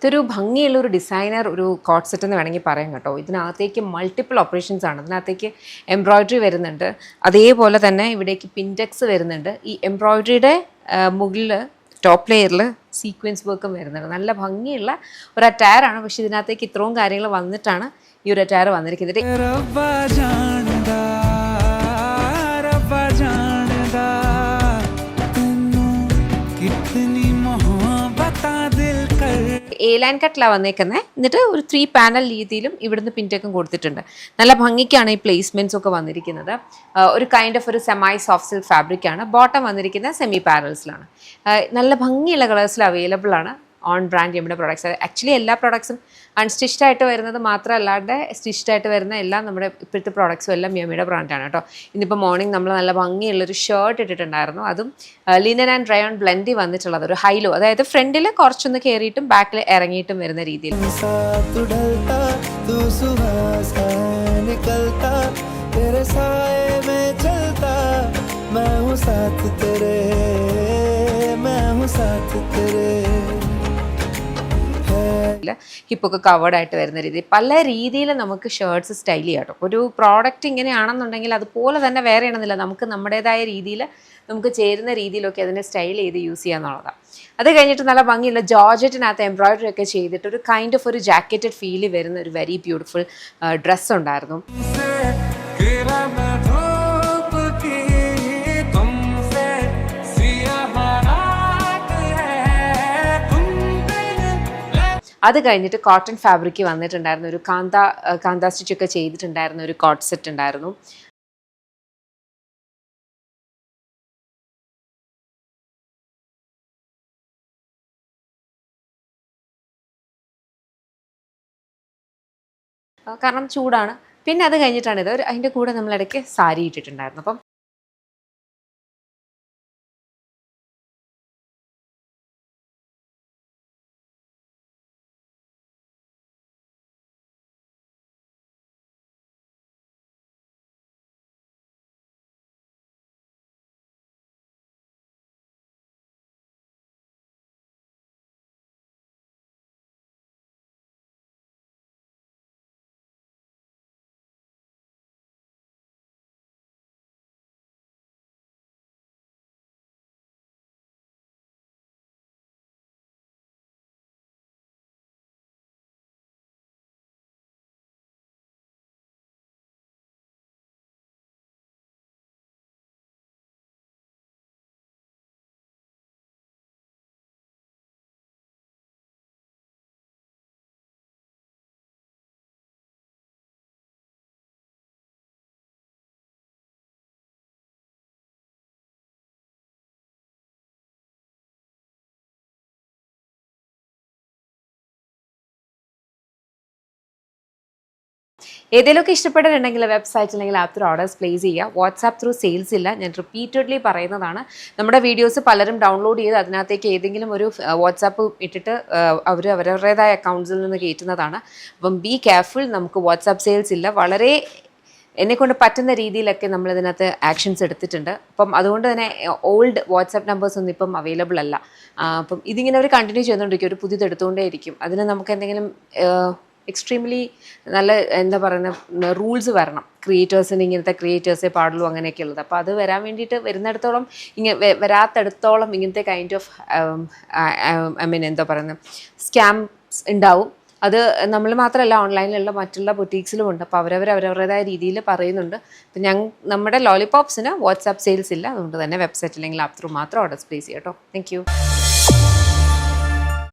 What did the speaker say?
ഇതൊരു ഭംഗിയുള്ളൊരു ഡിസൈനർ ഒരു കോട്ട് സെറ്റ് എന്ന് വേണമെങ്കിൽ പറയാം കേട്ടോ. ഇതിനകത്തേക്ക് മൾട്ടിപ്പിൾ ഓപ്പറേഷൻസ് ആണ്. ഇതിനകത്തേക്ക് എംബ്രോയ്ഡറി വരുന്നുണ്ട്, അതേപോലെ തന്നെ ഇവിടേക്ക് പിൻടെക്സ് വരുന്നുണ്ട്. ഈ എംബ്രോയ്ഡറിയുടെ മുകളിൽ ടോപ്പ് ലെയറിൽ സീക്വൻസ് വർക്കും വരുന്നുണ്ട്. നല്ല ഭംഗിയുള്ള ഒരു അറ്റയറാണ്. പക്ഷേ ഇതിനകത്തേക്ക് ഇത്രയും കാര്യങ്ങൾ വന്നിട്ടാണ് ഈ ഒരു അറ്റയർ വന്നിരിക്കുന്നത്. എ ലൈൻ കട്ടിലാണ് വന്നേക്കുന്നത്. എന്നിട്ട് ഒരു 3 പാനൽ രീതിയിലും ഇവിടുന്ന് പിൻടെക്കും കൊടുത്തിട്ടുണ്ട്. നല്ല ഭംഗിക്കാണ് ഈ പ്ലേസ്മെൻറ്റ്സ് ഒക്കെ വന്നിരിക്കുന്നത്. ഒരു കൈൻഡ് ഓഫ് ഒരു സെമൈ സോഫ്റ്റ് സിൽക്ക് ഫാബ്രിക്കാണ്. ബോട്ടം വന്നിരിക്കുന്നത് സെമി പാനൽസിലാണ്. നല്ല ഭംഗിയുള്ള കളേഴ്സിൽ അവൈലബിൾ ആണ് ഓൺ ബ്രാൻഡ് നമ്മുടെ പ്രോഡക്ട്സ്. ആക്ച്വലി എല്ലാ പ്രോഡക്ട്സും അൺസ്റ്റിച്ച്ഡ് ആയിട്ട് വരുന്നത് മാത്രമല്ലാണ്ട് സ്റ്റിച്ച്ഡ് ആയിട്ട് വരുന്ന എല്ലാം നമ്മുടെ ഇപ്പോഴത്തെ പ്രോഡക്ട്സും എല്ലാം മിയമിയുടെ ബ്രാൻഡാണ് കേട്ടോ. ഇന്നിപ്പോൾ മോർണിംഗ് നമ്മൾ നല്ല ഭംഗിയുള്ളൊരു ഷർട്ട് ഇട്ടിട്ടുണ്ടായിരുന്നു. അതും ലിനൻ ആൻഡ് റയോൺ ബ്ലെൻഡിൽ വന്നിട്ടുള്ളത് ഒരു ഹൈലോ, അതായത് ഫ്രണ്ടിൽ കുറച്ചൊന്ന് കയറിയിട്ടും ബാക്കിൽ ഇറങ്ങിയിട്ടും വരുന്ന രീതിയിൽ. ഹിപ്പൊക്കെ കവേർഡ് ആയിട്ട് വരുന്ന രീതിയിൽ പല രീതിയിൽ നമുക്ക് ഷർട്ട്സ് സ്റ്റൈൽ ചെയ്യാം കേട്ടോ. ഒരു പ്രോഡക്റ്റ് ഇങ്ങനെയാണെന്നുണ്ടെങ്കിൽ അതുപോലെ തന്നെ വേറെ ആണെന്നില്ല, നമുക്ക് നമ്മുടേതായ രീതിയിൽ നമുക്ക് ചേരുന്ന രീതിയിലൊക്കെ അതിനെ സ്റ്റൈൽ ചെയ്ത് യൂസ് ചെയ്യാന്നുള്ളതാണ്. അത് കഴിഞ്ഞിട്ട് നല്ല ഭംഗിയുള്ള ജോർജറ്റിനകത്ത് എംബ്രോയ്ഡറി ഒക്കെ ചെയ്തിട്ട് ഒരു കൈൻഡ് ഓഫ് ഒരു ജാക്കറ്റഡ് ഫീൽ വരുന്ന ഒരു വെരി ബ്യൂട്ടിഫുൾ ഡ്രസ്സ് ഉണ്ടായിരുന്നു. അത് കഴിഞ്ഞിട്ട് കോട്ടൺ ഫാബ്രിക് വന്നിട്ടുണ്ടായിരുന്നു. ഒരു കാന്ത സ്റ്റിച്ചൊക്കെ ചെയ്തിട്ടുണ്ടായിരുന്ന ഒരു കോട്ട് സെറ്റ് ഉണ്ടായിരുന്നു. കാരണം ചൂടാണ്. പിന്നെ അത് കഴിഞ്ഞിട്ടാണ് ഇത് അതിൻ്റെ കൂടെ നമ്മളിടയ്ക്ക് സാരി ഇട്ടിട്ടുണ്ടായിരുന്നു. അപ്പം ഏതെങ്കിലുമൊക്കെ ഇഷ്ടപ്പെട്ടിട്ടുണ്ടെങ്കിൽ വെബ്സൈറ്റ് അല്ലെങ്കിൽ ആപ്പ് ത്രൂ ഓർഡേഴ്സ് പ്ലേസ് ചെയ്യുക. വാട്സാപ്പ് ത്രൂ സെയിൽസ് ഇല്ല. ഞാൻ റിപ്പീറ്റഡ്ലി പറയുന്നതാണ്. നമ്മുടെ വീഡിയോസ് പലരും ഡൗൺലോഡ് ചെയ്ത് അതിനകത്തേക്ക് ഏതെങ്കിലും ഒരു വാട്സാപ്പ് ഇട്ടിട്ട് അവരവരുടേതായ അക്കൗണ്ട്സിൽ നിന്ന് കയറ്റുന്നതാണ്. അപ്പം ബി കെയർഫുൾ. നമുക്ക് വാട്സാപ്പ് സെയിൽസ് ഇല്ല. വളരെ എന്നെക്കൊണ്ട് പറ്റുന്ന രീതിയിലൊക്കെ നമ്മളിതിനകത്ത് ആക്ഷൻസ് എടുത്തിട്ടുണ്ട്. അപ്പം അതുകൊണ്ട് തന്നെ ഓൾഡ് വാട്സാപ്പ് നമ്പേഴ്സ് ഒന്നും ഇപ്പം അവൈലബിൾ അല്ല. അപ്പം ഇതിങ്ങനെ അവർ കണ്ടിന്യൂ ചെയ്തുകൊണ്ടിരിക്കും, ഒരു പുതിയത് എടുത്തുകൊണ്ടേ ഇരിക്കും. അതിന് നമുക്ക് എന്തെങ്കിലും എക്സ്ട്രീംലി നല്ല എന്താ പറയുന്ന റൂൾസ് വരണം. ക്രിയേറ്റേഴ്സിന് ഇങ്ങനത്തെ ക്രിയേറ്റേഴ്സേ പാടുള്ളൂ അങ്ങനെയൊക്കെ ഉള്ളത്. അപ്പോൾ അത് വരാൻ വേണ്ടിയിട്ട് വരുന്നിടത്തോളം വരാത്തടത്തോളം ഇങ്ങനത്തെ കൈൻഡ് ഓഫ് എന്താ പറയുന്നത് സ്കാംസ് ഉണ്ടാവും. അത് നമ്മൾ മാത്രമല്ല, ഓൺലൈനിലുള്ള മറ്റുള്ള ബൊട്ടീക്സിലും ഉണ്ട്. അപ്പോൾ അവരവരുടേതായ രീതിയിൽ പറയുന്നുണ്ട്. അപ്പം നമ്മുടെ ലോലിപോപ്സിന് വാട്സാപ്പ് സെയിൽസ് ഇല്ല. അതുകൊണ്ട് തന്നെ വെബ്സൈറ്റ് അല്ലെങ്കിൽ ആപ്പ് ത്രൂ മാത്രം ഓർഡേഴ്സ് പ്ലേസ് ചെയ്യാം കേട്ടോ. Thank you.